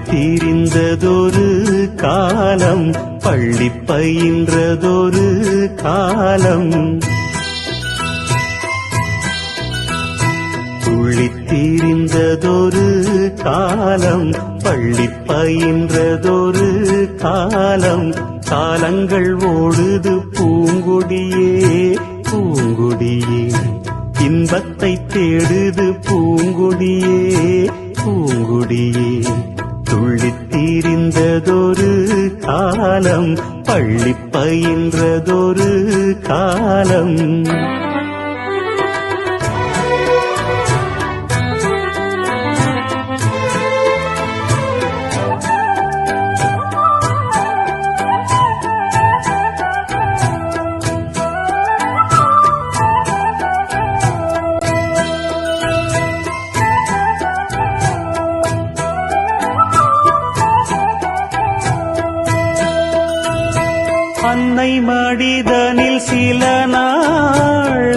திரிந்ததொரு காலம், பள்ளி பயின்றதொரு காலம். துள்ளித் திரிந்ததொரு காலம், பள்ளி பயின்றதொரு காலம். காலங்கள் ஓடுது பூங்கொடியே பூங்கொடியே, இன்பத்தை தேடுது பூங்கொடியே பூங்கொடியே. துள்ளித் திரிந்ததொரு காலம், பள்ளி பயின்றதொரு காலம். அன்னை மடிதனில் சில நாள்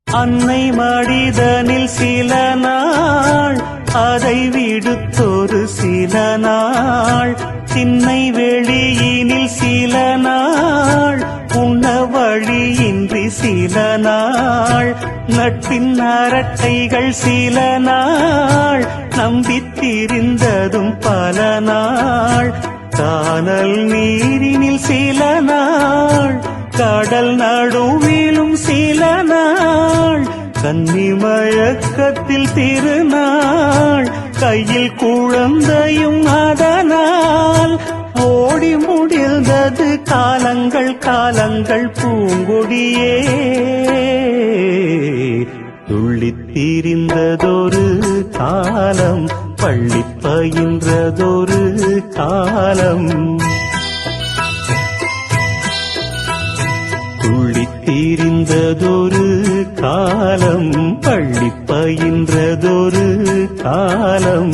அன்னை மடிதனில் சில நாள் அதை விடுத்தொரு சில நாள். திண்ணை வெளியினில் சில நாள், உண்ண வழியின்றி சில நாள். நட்பின் அரட்டைகள் சில நாள், நம்பித்திருந்ததும் பல நாள். கானல் நீரினில் சில நாள், கடல் நடுவிலும் சில நாள். கன்னி மயக்கத்தில் திருநாள், கையில் குழந்தையும் அதனால். ஓடி முடிந்தது காலங்கள் காலங்கள் பூங்கொடியே. துள்ளித் திரிந்ததொரு காலம், பள்ளி பயின்றதொரு காலம். துள்ளித் திரிந்ததொரு காலம், பள்ளி பயின்றதொரு காலம்.